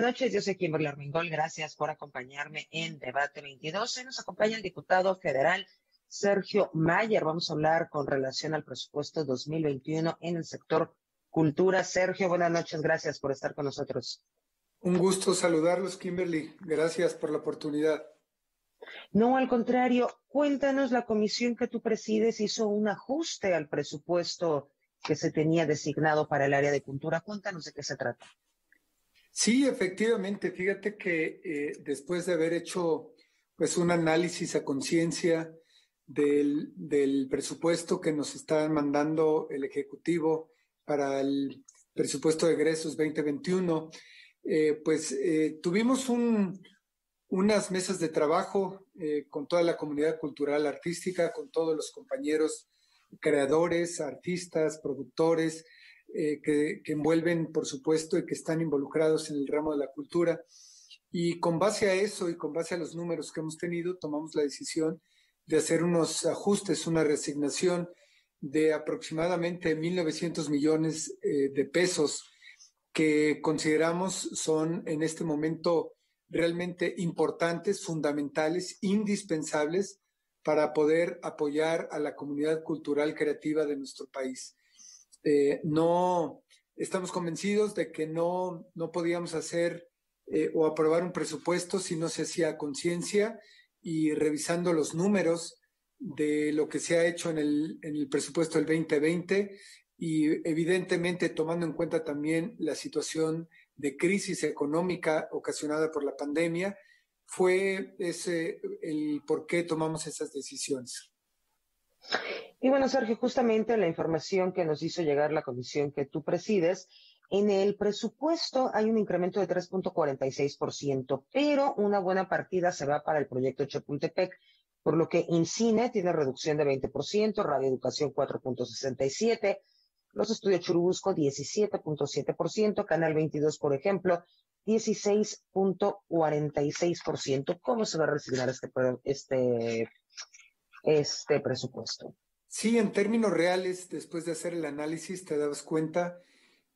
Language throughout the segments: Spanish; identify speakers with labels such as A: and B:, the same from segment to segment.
A: noches, yo soy Kimberly Armengol, gracias por acompañarme en Debate 22. Hoy nos acompaña el diputado federal Sergio Mayer. Vamos a hablar con relación al presupuesto 2021 en el sector cultura. Sergio, buenas noches, gracias por estar con nosotros.
B: Un gusto saludarlos, Kimberly. Gracias por la oportunidad.
A: No, al contrario, cuéntanos, la comisión que tú presides hizo un ajuste al presupuesto que se tenía designado para el área de cultura. Cuéntanos de qué se trata.
B: Sí, efectivamente, fíjate que después de haber hecho pues un análisis a conciencia del presupuesto que nos está mandando el Ejecutivo para el presupuesto de egresos 2021, tuvimos unas mesas de trabajo con toda la comunidad cultural artística, con todos los compañeros creadores, artistas, productores, que envuelven, por supuesto, y que están involucrados en el ramo de la cultura. Y con base a eso y con base a los números que hemos tenido, tomamos la decisión de hacer unos ajustes, una reasignación de aproximadamente 1.900 millones de pesos que consideramos son en este momento realmente importantes, fundamentales, indispensables para poder apoyar a la comunidad cultural creativa de nuestro país. No estamos convencidos de que no podíamos hacer o aprobar un presupuesto si no se hacía a conciencia y revisando los números de lo que se ha hecho en el presupuesto del 2020 y evidentemente tomando en cuenta también la situación de crisis económica ocasionada por la pandemia, fue ese el por qué tomamos esas decisiones.
A: Y bueno, Sergio, justamente la información que nos hizo llegar la comisión que tú presides, en el presupuesto hay un incremento de 3.46%, pero una buena partida se va para el proyecto Chapultepec, por lo que INCINE tiene reducción de 20%, Radio Educación 4.67%, los estudios Churubusco 17.7%, Canal 22, por ejemplo, 16.46%. ¿Cómo se va a resignar este presupuesto?
B: Sí, en términos reales, después de hacer el análisis, te das cuenta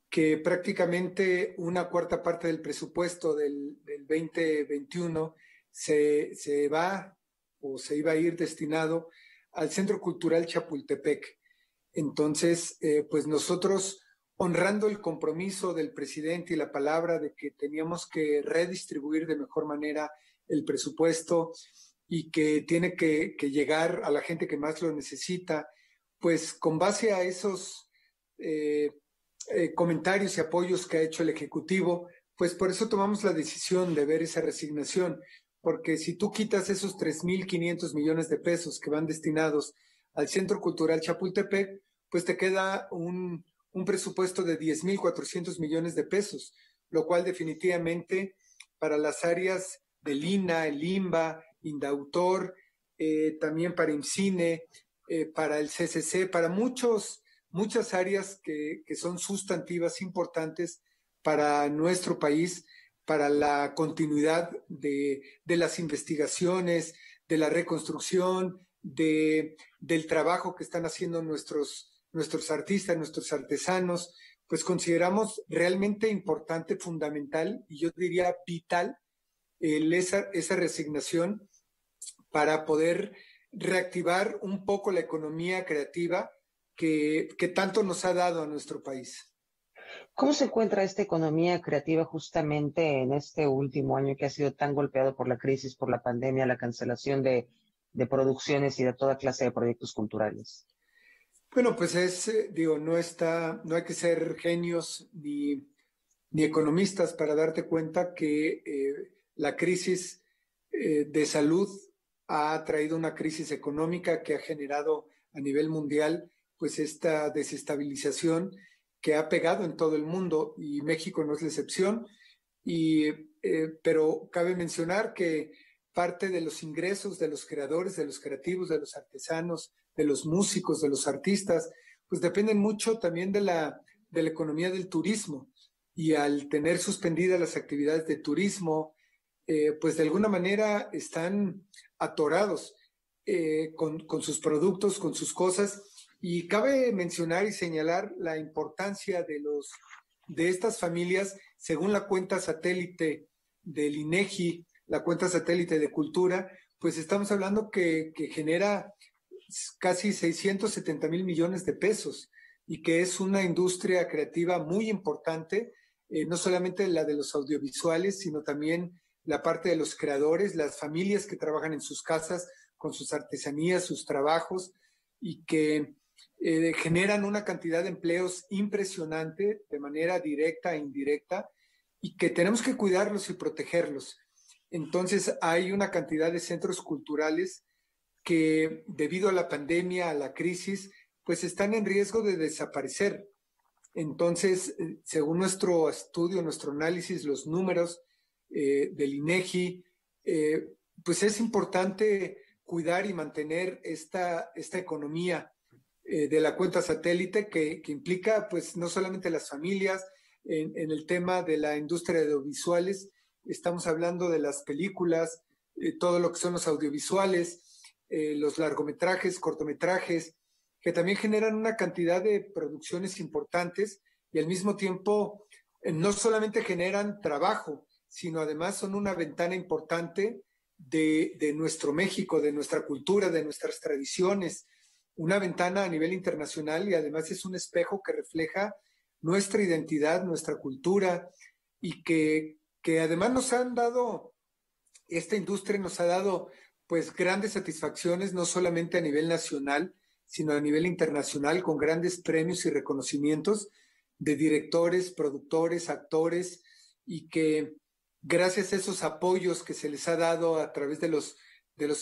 B: que prácticamente una cuarta parte del presupuesto del 2021 se va o se iba a ir destinado al Centro Cultural Chapultepec. Entonces, pues nosotros, honrando el compromiso del presidente y la palabra de que teníamos que redistribuir de mejor manera el presupuesto y que tiene que llegar a la gente que más lo necesita, pues con base a esos comentarios y apoyos que ha hecho el Ejecutivo, pues por eso tomamos la decisión de ver esa resignación, porque si tú quitas esos 3.500 millones de pesos que van destinados al Centro Cultural Chapultepec, pues te queda un presupuesto de 10.400 millones de pesos, lo cual definitivamente para las áreas del INA, el INBA, Indautor, también para IMCINE, para el CCC, para muchas áreas que son sustantivas, importantes para nuestro país, para la continuidad de las investigaciones, de la reconstrucción, del trabajo que están haciendo nuestros artistas, nuestros artesanos, pues consideramos realmente importante, fundamental y yo diría vital esa resignación para poder reactivar un poco la economía creativa que tanto nos ha dado a nuestro país.
A: ¿Cómo se encuentra esta economía creativa justamente en este último año que ha sido tan golpeado por la crisis, por la pandemia, la cancelación de producciones y de toda clase de proyectos culturales?
B: Bueno, pues no hay que ser genios ni economistas para darte cuenta que la crisis de salud ha traído una crisis económica que ha generado a nivel mundial pues esta desestabilización que ha pegado en todo el mundo y México no es la excepción. Pero cabe mencionar que parte de los ingresos de los creadores, de los creativos, de los artesanos, de los músicos, de los artistas, pues dependen mucho también de la economía del turismo. Y al tener suspendidas las actividades de turismo, pues de alguna manera están atorados con sus productos, con sus cosas. Y cabe mencionar y señalar la importancia de estas familias según la cuenta satélite del INEGI, la cuenta satélite de cultura, pues estamos hablando que genera casi 670 millones de pesos y que es una industria creativa muy importante, no solamente la de los audiovisuales, sino también la parte de los creadores, las familias que trabajan en sus casas con sus artesanías, sus trabajos y que generan una cantidad de empleos impresionante de manera directa e indirecta y que tenemos que cuidarlos y protegerlos. Entonces hay una cantidad de centros culturales que debido a la pandemia, a la crisis, pues están en riesgo de desaparecer. Entonces, según nuestro estudio, nuestro análisis, los números del INEGI, pues es importante cuidar y mantener esta economía de la cuenta satélite que implica pues no solamente las familias, en el tema de la industria de audiovisuales, estamos hablando de las películas, todo lo que son los audiovisuales, los largometrajes, cortometrajes, que también generan una cantidad de producciones importantes y al mismo tiempo no solamente generan trabajo, sino además son una ventana importante de nuestro México, de nuestra cultura, de nuestras tradiciones, una ventana a nivel internacional y además es un espejo que refleja nuestra identidad, nuestra cultura y que además nos han dado, esta industria nos ha dado pues grandes satisfacciones, no solamente a nivel nacional, sino a nivel internacional, con grandes premios y reconocimientos de directores, productores, actores, y que gracias a esos apoyos que se les ha dado a través de los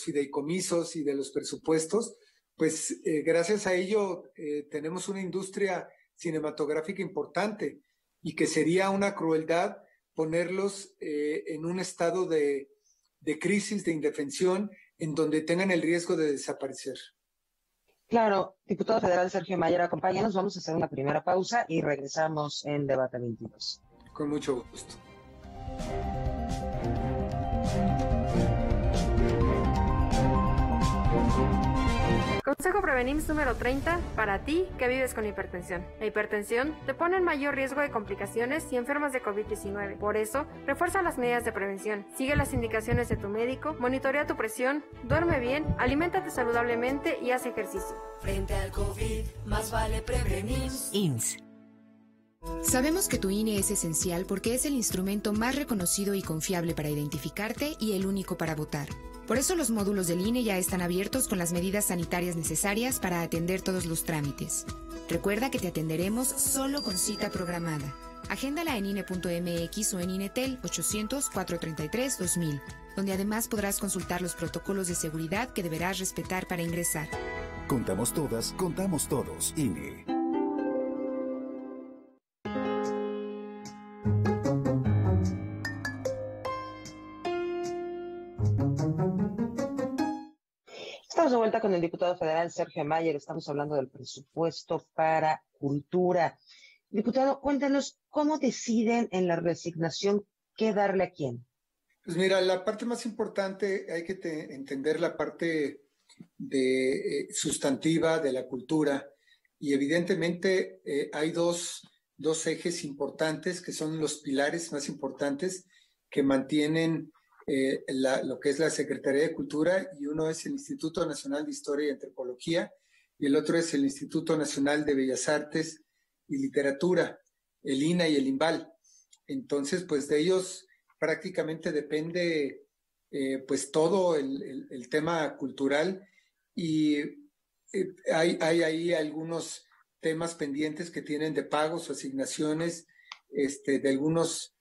B: fideicomisos y de los presupuestos, pues gracias a ello tenemos una industria cinematográfica importante y que sería una crueldad ponerlos en un estado de crisis, de indefensión, en donde tengan el riesgo de desaparecer.
A: Claro, diputado federal Sergio Mayer, acompáñanos, vamos a hacer una primera pausa y regresamos en Debate 22.
B: Con mucho gusto.
C: Consejo Prevenims número 30 para ti que vives con hipertensión. La hipertensión te pone en mayor riesgo de complicaciones si enfermas de COVID-19. Por eso, refuerza las medidas de prevención. Sigue las indicaciones de tu médico, monitorea tu presión, duerme bien, aliméntate saludablemente y haz ejercicio.
D: Frente al COVID, más vale prevenir.
E: IMSS. Sabemos que tu INE es esencial porque es el instrumento más reconocido y confiable para identificarte y el único para votar. Por eso los módulos del INE ya están abiertos con las medidas sanitarias necesarias para atender todos los trámites. Recuerda que te atenderemos solo con cita programada. Agéndala en INE.mx o en INETEL 800-433-2000, donde además podrás consultar los protocolos de seguridad que deberás respetar para ingresar.
F: Contamos todas, contamos todos. INE.
A: Estamos de vuelta con el diputado federal Sergio Mayer. Estamos hablando del presupuesto para cultura. Diputado, cuéntanos cómo deciden en la reasignación qué darle a quién.
B: Pues mira, la parte más importante hay que entender la parte sustantiva de la cultura y evidentemente hay dos ejes importantes que son los pilares más importantes que mantienen lo que es la Secretaría de Cultura, y uno es el Instituto Nacional de Historia y Antropología y el otro es el Instituto Nacional de Bellas Artes y Literatura, el INA y el INVAL. Entonces, pues de ellos prácticamente depende pues todo el tema cultural y hay ahí algunos temas pendientes que tienen de pagos o asignaciones de algunos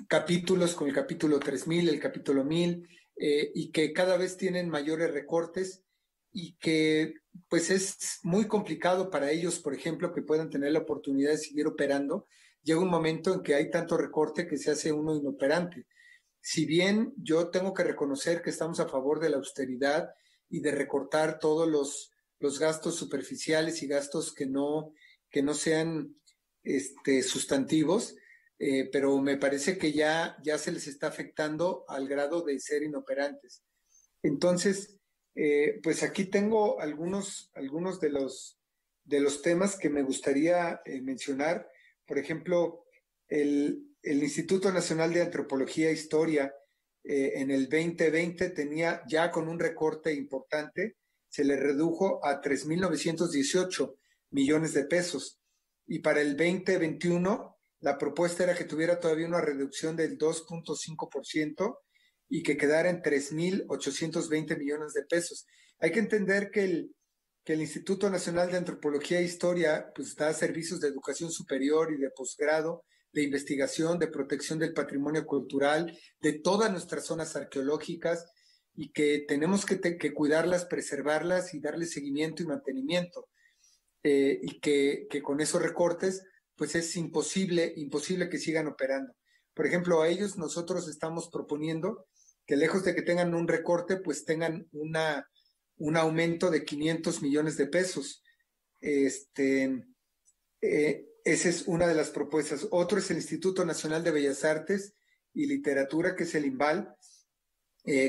B: capítulos, como el capítulo 3000, el capítulo 1000, y que cada vez tienen mayores recortes y que pues es muy complicado para ellos, por ejemplo, que puedan tener la oportunidad de seguir operando. Llega un momento en que hay tanto recorte que se hace uno inoperante. Si bien yo tengo que reconocer que estamos a favor de la austeridad y de recortar todos los gastos superficiales y gastos que no sean sustantivos, pero me parece que ya se les está afectando al grado de ser inoperantes. Entonces, pues aquí tengo algunos de los temas que me gustaría mencionar. Por ejemplo, el Instituto Nacional de Antropología e Historia en el 2020 tenía ya con un recorte importante, se le redujo a 3.918 millones de pesos. Y para el 2021 la propuesta era que tuviera todavía una reducción del 2.5% y que quedara en 3.820 millones de pesos. Hay que entender que el Instituto Nacional de Antropología e Historia pues da servicios de educación superior y de posgrado, de investigación, de protección del patrimonio cultural, de todas nuestras zonas arqueológicas, y que tenemos que cuidarlas, preservarlas y darle seguimiento y mantenimiento. Y que con esos recortes, pues es imposible que sigan operando. Por ejemplo, a ellos nosotros estamos proponiendo que lejos de que tengan un recorte, pues tengan un aumento de 500 millones de pesos. Esa es una de las propuestas. Otro es el Instituto Nacional de Bellas Artes y Literatura, que es el INVAL,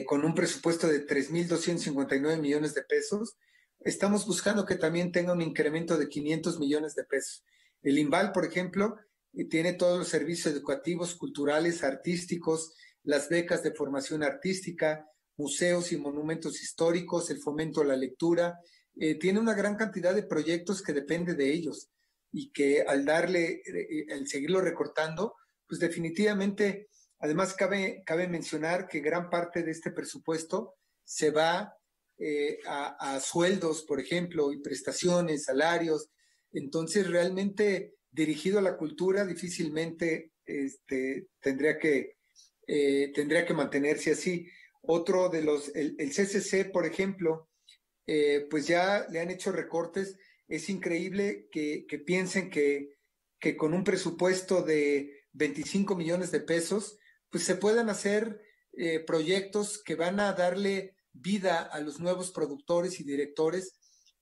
B: con un presupuesto de 3.259 millones de pesos. Estamos buscando que también tenga un incremento de 500 millones de pesos. El INVAL, por ejemplo, tiene todos los servicios educativos, culturales, artísticos, las becas de formación artística, museos y monumentos históricos, el fomento a la lectura. Tiene una gran cantidad de proyectos que depende de ellos, y que al seguirlo recortando, pues definitivamente, además cabe mencionar que gran parte de este presupuesto se va a sueldos, por ejemplo, y prestaciones, salarios. Entonces, realmente dirigido a la cultura, difícilmente tendría que mantenerse así. Otro de el CCC, por ejemplo, pues ya le han hecho recortes. Es increíble que piensen que con un presupuesto de 25 millones de pesos, pues se puedan hacer proyectos que van a darle vida a los nuevos productores y directores,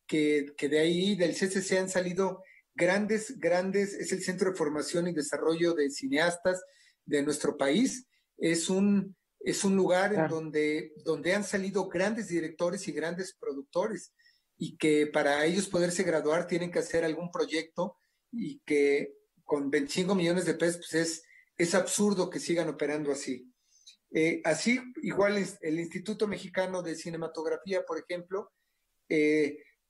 B: que de ahí, del CCC, han salido grandes, es el Centro de Formación y Desarrollo de Cineastas de nuestro país. Es un lugar en donde han salido grandes directores y grandes productores, y que para ellos poderse graduar tienen que hacer algún proyecto, y que con 25 millones de pesos pues es absurdo que sigan operando así. Así, igual el Instituto Mexicano de Cinematografía, por ejemplo,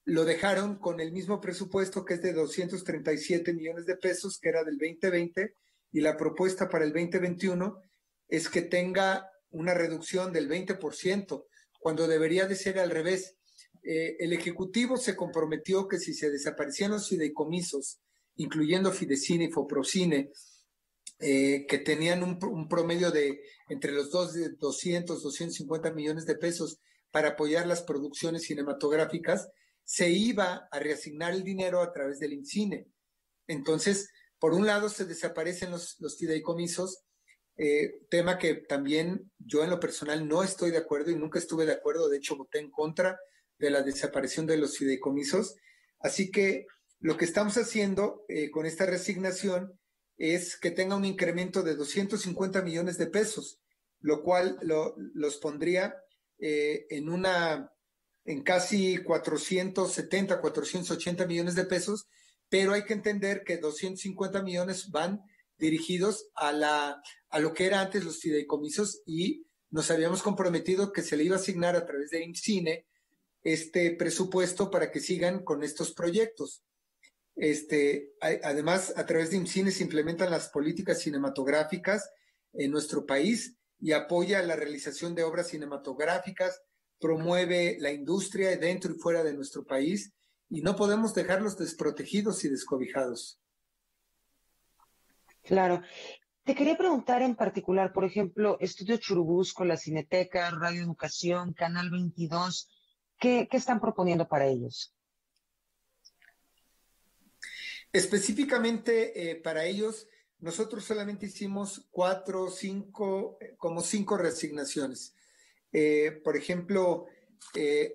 B: lo dejaron con el mismo presupuesto, que es de 237 millones de pesos, que era del 2020, y la propuesta para el 2021 es que tenga una reducción del 20%, cuando debería de ser al revés. El Ejecutivo se comprometió que si se desaparecían los fideicomisos, incluyendo Fidecine y Foprocine, que tenían un promedio de entre los dos de 250 millones de pesos para apoyar las producciones cinematográficas, se iba a reasignar el dinero a través del INCINE. Entonces, por un lado se desaparecen los fideicomisos, tema que también yo en lo personal no estoy de acuerdo y nunca estuve de acuerdo. De hecho, voté en contra de la desaparición de los fideicomisos. Así que lo que estamos haciendo con esta reasignación es que tenga un incremento de 250 millones de pesos, lo cual los pondría en casi 470, 480 millones de pesos, pero hay que entender que 250 millones van dirigidos a lo que era antes los fideicomisos, y nos habíamos comprometido que se le iba a asignar a través de INCINE este presupuesto para que sigan con estos proyectos. Además, a través de INCINE se implementan las políticas cinematográficas en nuestro país y apoya la realización de obras cinematográficas, promueve la industria dentro y fuera de nuestro país, y no podemos dejarlos desprotegidos y descobijados.
A: Claro. Te quería preguntar en particular, por ejemplo, Estudio Churubusco, la Cineteca, Radio Educación, Canal 22, ¿qué están proponiendo para ellos?
B: Específicamente para ellos, nosotros solamente hicimos 5 reasignaciones. Por ejemplo,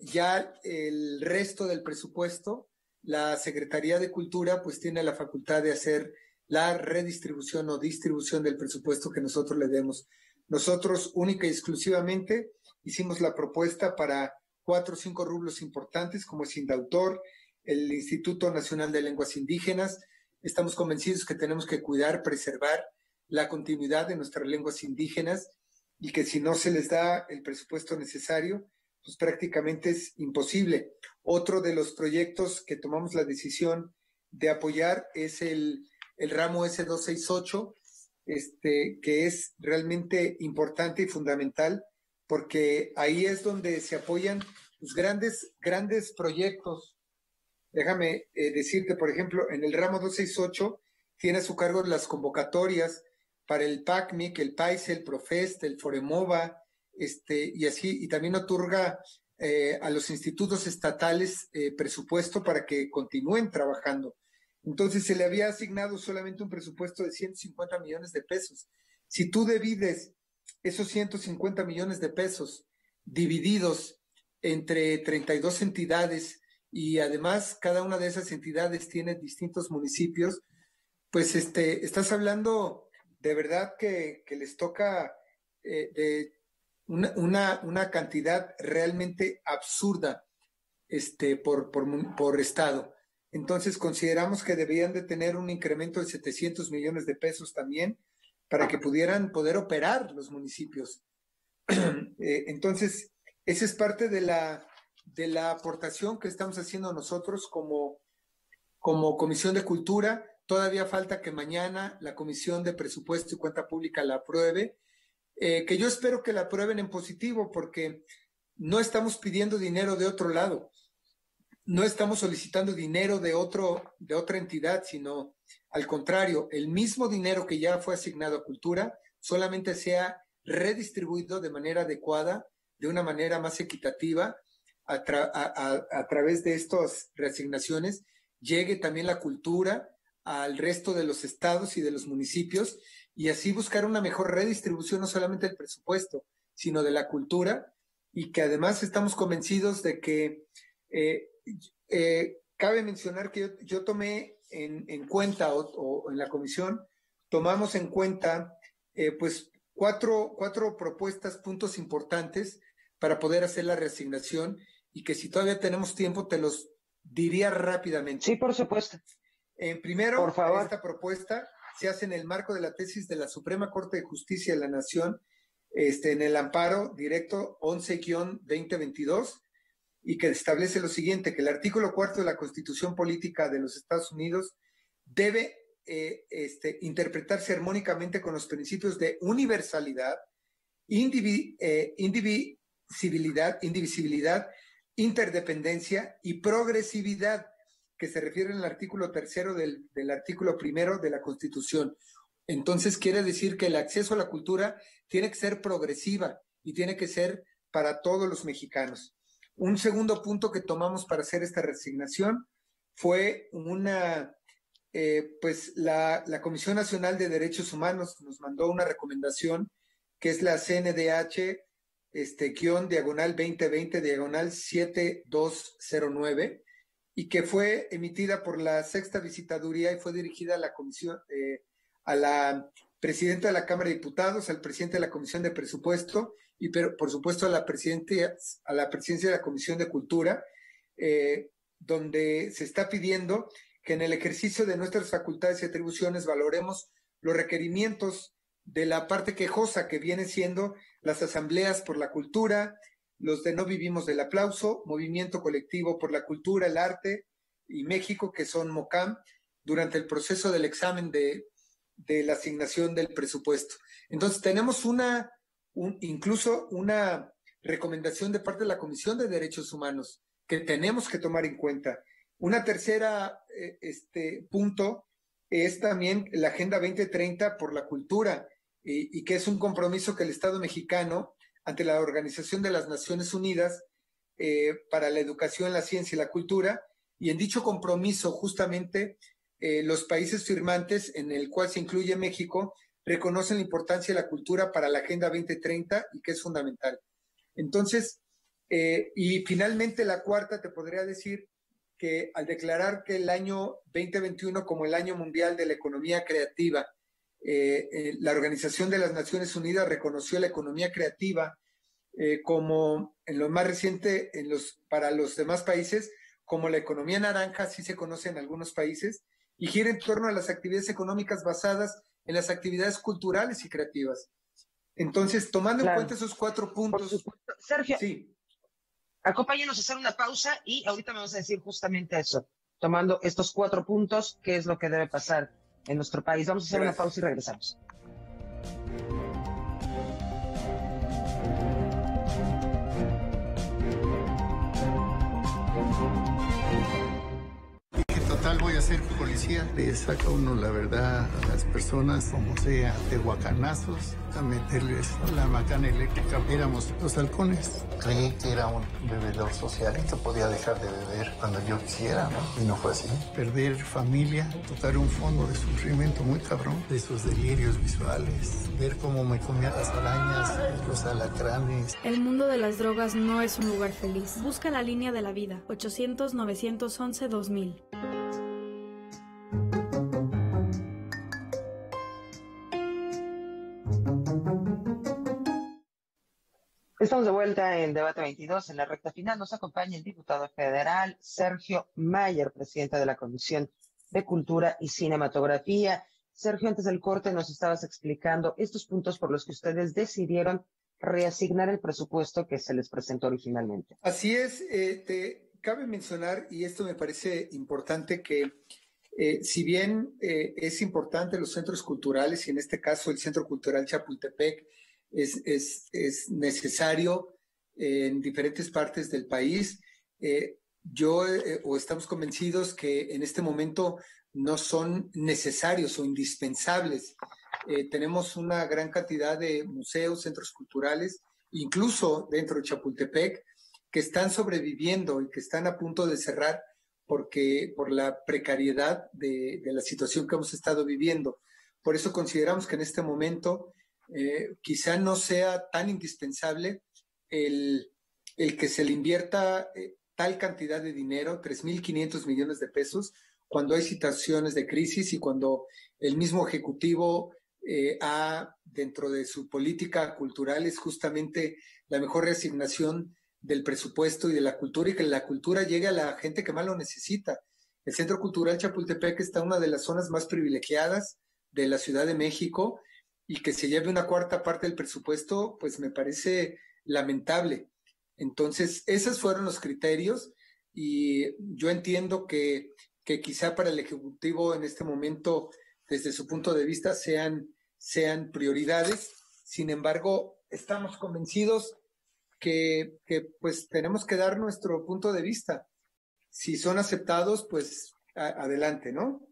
B: ya el resto del presupuesto, la Secretaría de Cultura pues tiene la facultad de hacer la redistribución o distribución del presupuesto que nosotros le demos. Nosotros única y exclusivamente hicimos la propuesta para 4 o 5 rubros importantes, como es Indautor, el Instituto Nacional de Lenguas Indígenas. Estamos convencidos que tenemos que cuidar, preservar la continuidad de nuestras lenguas indígenas y que si no se les da el presupuesto necesario, pues prácticamente es imposible. Otro de los proyectos que tomamos la decisión de apoyar es el ramo S268, que es realmente importante y fundamental, porque ahí es donde se apoyan los grandes proyectos. Déjame decirte, por ejemplo, en el ramo 268 tiene a su cargo las convocatorias para el PACMIC, el PAISE, el PROFEST, el FOREMOVA, y así, y también otorga a los institutos estatales presupuesto para que continúen trabajando. Entonces se le había asignado solamente un presupuesto de 150 millones de pesos. Si tú divides esos 150 millones de pesos divididos entre 32 entidades y además cada una de esas entidades tiene distintos municipios, pues estás hablando de verdad que les toca de una cantidad realmente absurda por estado. Entonces consideramos que deberían de tener un incremento de 700 millones de pesos también para que pudieran poder operar los municipios. Entonces, esa es parte de la aportación que estamos haciendo nosotros como Comisión de Cultura. Todavía falta que mañana la Comisión de Presupuesto y Cuenta Pública la apruebe, que yo espero que la aprueben en positivo, porque no estamos pidiendo dinero de otro lado, no estamos solicitando dinero de otra entidad, sino al contrario, el mismo dinero que ya fue asignado a cultura solamente sea redistribuido de manera adecuada, de una manera más equitativa, a través de estas reasignaciones, llegue también la cultura al resto de los estados y de los municipios, y así buscar una mejor redistribución, no solamente del presupuesto, sino de la cultura, y que además estamos convencidos de que cabe mencionar que yo tomé en cuenta, o en la comisión, tomamos en cuenta pues cuatro propuestas, puntos importantes para poder hacer la reasignación, y que si todavía tenemos tiempo te los diría rápidamente.
A: Sí, por supuesto.
B: Primero,
A: por favor.
B: Esta propuesta se hace en el marco de la tesis de la Suprema Corte de Justicia de la Nación, en el amparo directo 11-2022, y que establece lo siguiente, que el artículo 4 de la Constitución Política de los Estados Unidos debe interpretarse armónicamente con los principios de universalidad, indivisibilidad, interdependencia y progresividad, que se refiere al artículo 3 del artículo 1 de la Constitución. Entonces quiere decir que el acceso a la cultura tiene que ser progresiva y tiene que ser para todos los mexicanos. Un segundo punto que tomamos para hacer esta reasignación fue la Comisión Nacional de Derechos Humanos nos mandó una recomendación, que es la CNDH /diagonal 2020 diagonal 7209, y que fue emitida por la Sexta Visitaduría y fue dirigida a la comisión, a la presidenta de la Cámara de Diputados, al presidente de la Comisión de Presupuesto y por supuesto a la presidencia de la Comisión de Cultura, donde se está pidiendo que en el ejercicio de nuestras facultades y atribuciones valoremos los requerimientos de la parte quejosa, que viene siendo las asambleas por la cultura, los de No Vivimos del Aplauso, Movimiento Colectivo por la Cultura, el Arte y México, que son MOCAM, durante el proceso del examen de la asignación del presupuesto. Entonces tenemos incluso una recomendación de parte de la Comisión de Derechos Humanos que tenemos que tomar en cuenta. Una tercera punto es también la Agenda 2030 por la cultura, y que es un compromiso que el Estado mexicano ante la Organización de las Naciones Unidas para la Educación, la Ciencia y la Cultura, y en dicho compromiso justamente los países firmantes, en el cual se incluye México, reconocen la importancia de la cultura para la Agenda 2030 y que es fundamental. Entonces, y finalmente la cuarta, te podría decir que al declarar que el año 2021 como el Año Mundial de la Economía Creativa, la Organización de las Naciones Unidas reconoció la economía creativa como en lo más reciente para los demás países como la economía naranja, así se conoce en algunos países, y gira en torno a las actividades económicas basadas en las actividades culturales y creativas. Entonces, tomando en cuenta esos 4 puntos.
A: Por supuesto. Sergio,
B: sí.
A: Acompáñanos a hacer una pausa y ahorita me vas a decir justamente eso, tomando estos 4 puntos, qué es lo que debe pasar en nuestro país. Vamos a hacer una pausa y regresamos.
G: Total, voy a ser policía. Le saca uno la verdad a las personas, como sea, de guacanazos, a meterles la macana eléctrica. Éramos los halcones. Creí que era un bebedor social y que podía dejar de beber cuando yo quisiera, ¿no? Y no fue así. Perder familia, tocar un fondo de sufrimiento muy cabrón, de esos delirios visuales, ver cómo me comía las arañas, los alacranes.
H: El mundo de las drogas no es un lugar feliz. Busca la línea de la vida, 800-911-2000.
A: Estamos de vuelta en Debate 22, en la recta final. Nos acompaña el diputado federal Sergio Mayer, presidente de la Comisión de Cultura y Cinematografía. Sergio, antes del corte nos estabas explicando estos puntos por los que ustedes decidieron reasignar el presupuesto que se les presentó originalmente.
B: Así es, cabe mencionar, y esto me parece importante, que si bien es importante los centros culturales, y en este caso el Centro Cultural Chapultepec es necesario en diferentes partes del país, o estamos convencidos que en este momento no son necesarios o indispensables. Tenemos una gran cantidad de museos, centros culturales, incluso dentro de Chapultepec, que están sobreviviendo y que están a punto de cerrar por la precariedad de la situación que hemos estado viviendo. Por eso consideramos que en este momento quizá no sea tan indispensable el que se le invierta tal cantidad de dinero, 3.500 millones de pesos, cuando hay situaciones de crisis y cuando el mismo Ejecutivo dentro de su política cultural, es justamente la mejor reasignación del presupuesto y de la cultura, y que la cultura llegue a la gente que más lo necesita. El Centro Cultural Chapultepec está en una de las zonas más privilegiadas de la Ciudad de México, y que se lleve una cuarta parte del presupuesto, pues me parece lamentable. Entonces, esos fueron los criterios, y yo entiendo que quizá para el Ejecutivo en este momento, desde su punto de vista, sean prioridades. Sin embargo, estamos convencidos que pues tenemos que dar nuestro punto de vista. Si son aceptados, pues adelante, ¿no?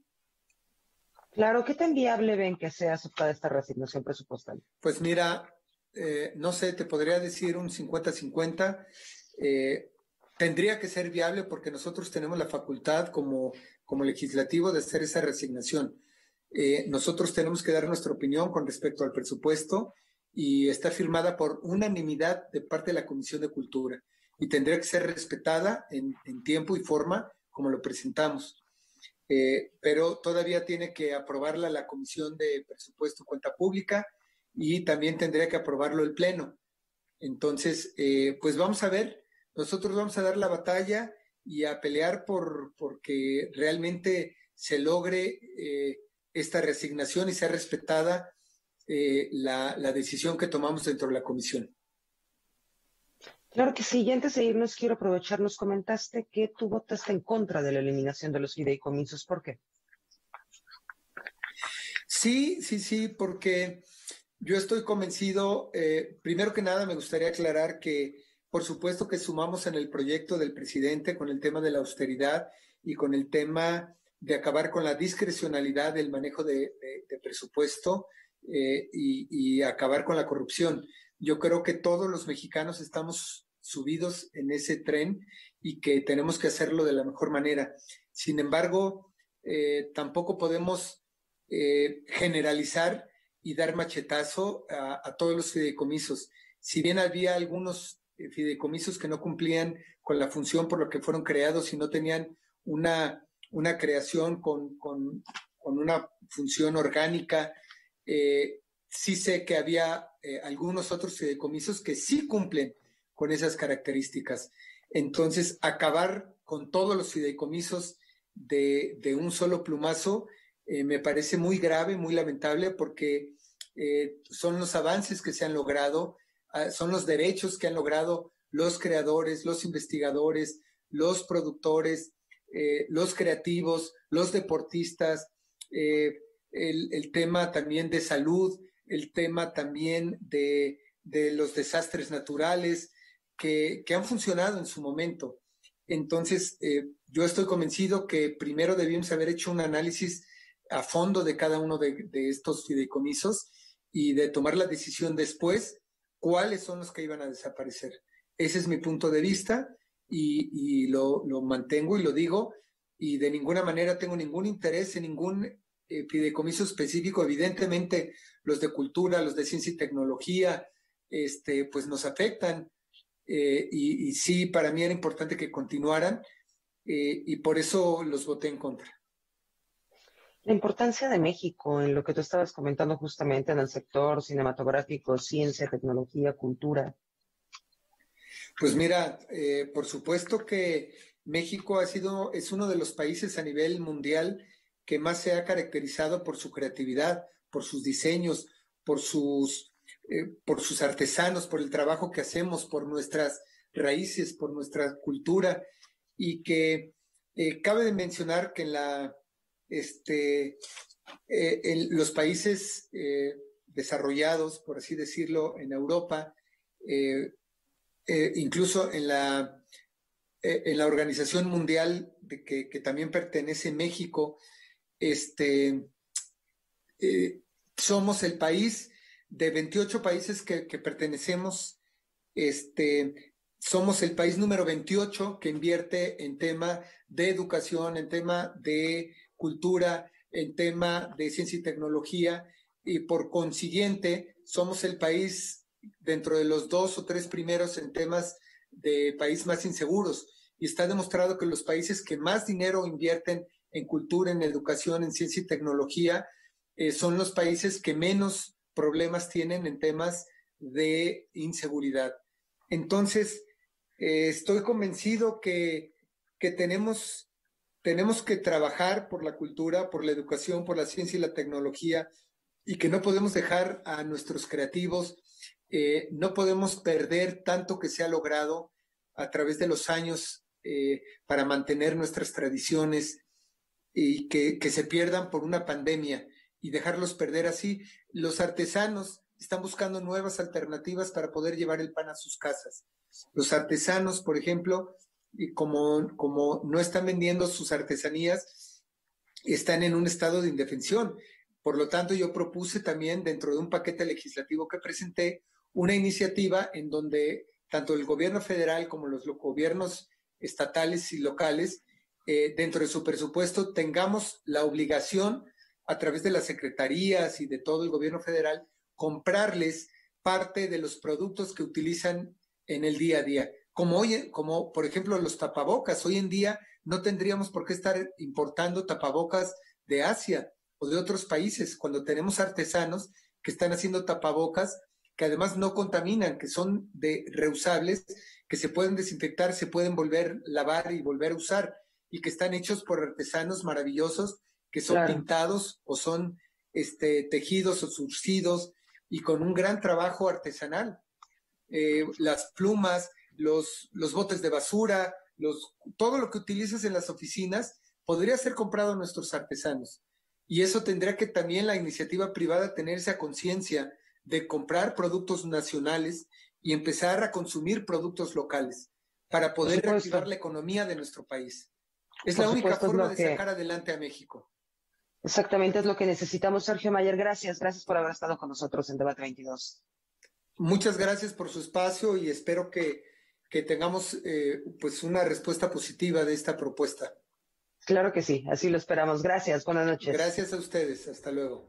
A: Claro, ¿qué tan viable ven que sea aceptada esta reasignación presupuestal?
B: Pues mira, no sé, te podría decir un 50-50. Tendría que ser viable porque nosotros tenemos la facultad como legislativo de hacer esa reasignación. Nosotros tenemos que dar nuestra opinión con respecto al presupuesto, y está firmada por unanimidad de parte de la Comisión de Cultura, y tendría que ser respetada en tiempo y forma como lo presentamos. Pero todavía tiene que aprobarla la Comisión de Presupuesto y Cuenta Pública, y también tendría que aprobarlo el Pleno. Entonces, pues vamos a ver, nosotros vamos a dar la batalla y a pelear porque realmente se logre esta reasignación y sea respetada la decisión que tomamos dentro de la comisión.
A: Claro que sí, y antes de irnos quiero aprovechar, nos comentaste que tú votaste en contra de la eliminación de los fideicomisos. ¿Por qué?
B: Sí, porque yo estoy convencido, primero que nada me gustaría aclarar que por supuesto que sumamos en el proyecto del presidente con el tema de la austeridad y con el tema de acabar con la discrecionalidad del manejo de presupuesto y acabar con la corrupción. Yo creo que todos los mexicanos estamos subidos en ese tren y que tenemos que hacerlo de la mejor manera. Sin embargo, tampoco podemos generalizar y dar machetazo a todos los fideicomisos. Si bien había algunos fideicomisos que no cumplían con la función por lo que fueron creados y no tenían una creación con una función orgánica, sí sé que había algunos otros fideicomisos que sí cumplen con esas características. Entonces, acabar con todos los fideicomisos de un solo plumazo Me parece muy grave, muy lamentable, porque son los avances que se han logrado, son los derechos que han logrado los creadores, los investigadores, los productores, los creativos, los deportistas, el tema también de salud, el tema también de los desastres naturales que han funcionado en su momento. Entonces, yo estoy convencido que primero debimos haber hecho un análisis a fondo de cada uno de estos fideicomisos y de tomar la decisión después cuáles son los que iban a desaparecer. Ese es mi punto de vista y lo mantengo y lo digo, y de ninguna manera tengo ningún interés en ningún fideicomiso específico. Evidentemente los de cultura, los de ciencia y tecnología, pues nos afectan, y sí, para mí era importante que continuaran, y por eso los voté en contra.
A: La importancia de México en lo que tú estabas comentando justamente en el sector cinematográfico, ciencia, tecnología, cultura.
B: Pues mira, por supuesto que México es uno de los países a nivel mundial que más se ha caracterizado por su creatividad, por sus diseños, por sus artesanos, por el trabajo que hacemos, por nuestras raíces, por nuestra cultura, y que cabe mencionar que en los países desarrollados, por así decirlo, en Europa, incluso en la Organización Mundial de que también pertenece México, somos el país de 28 países que pertenecemos, somos el país número 28 que invierte en tema de educación, en tema de cultura, en tema de ciencia y tecnología, y por consiguiente somos el país dentro de los 2 o 3 primeros en temas de país más inseguros. Y está demostrado que los países que más dinero invierten en cultura, en educación, en ciencia y tecnología, son los países que menos problemas tienen en temas de inseguridad. Entonces, estoy convencido que tenemos que trabajar por la cultura, por la educación, por la ciencia y la tecnología, y que no podemos dejar a nuestros creativos, no podemos perder tanto que se ha logrado a través de los años para mantener nuestras tradiciones, y que se pierdan por una pandemia y dejarlos perder así. Los artesanos están buscando nuevas alternativas para poder llevar el pan a sus casas. Los artesanos, por ejemplo, como no están vendiendo sus artesanías, están en un estado de indefensión. Por lo tanto, yo propuse también, dentro de un paquete legislativo que presenté, una iniciativa en donde tanto el gobierno federal como los gobiernos estatales y locales, dentro de su presupuesto, tengamos la obligación, a través de las secretarías y de todo el gobierno federal, comprarles parte de los productos que utilizan en el día a día. Como por ejemplo los tapabocas. Hoy en día no tendríamos por qué estar importando tapabocas de Asia o de otros países, cuando tenemos artesanos que están haciendo tapabocas que además no contaminan, que son reusables, que se pueden desinfectar, se pueden volver a lavar y volver a usar, y que están hechos por artesanos maravillosos, que son pintados o son tejidos o surcidos, y con un gran trabajo artesanal. Las plumas, los botes de basura, todo lo que utilizas en las oficinas podría ser comprado a nuestros artesanos. Y eso tendría que también la iniciativa privada tener esa conciencia de comprar productos nacionales y empezar a consumir productos locales para poder reactivar la economía de nuestro país. Es la única forma de sacar adelante a México.
A: Exactamente, es lo que necesitamos. Sergio Mayer, gracias por haber estado con nosotros en Debate 22.
B: Muchas gracias por su espacio y espero que tengamos pues una respuesta positiva de esta propuesta.
A: Claro que sí, así lo esperamos. Gracias, buenas noches.
B: Gracias a ustedes, hasta luego.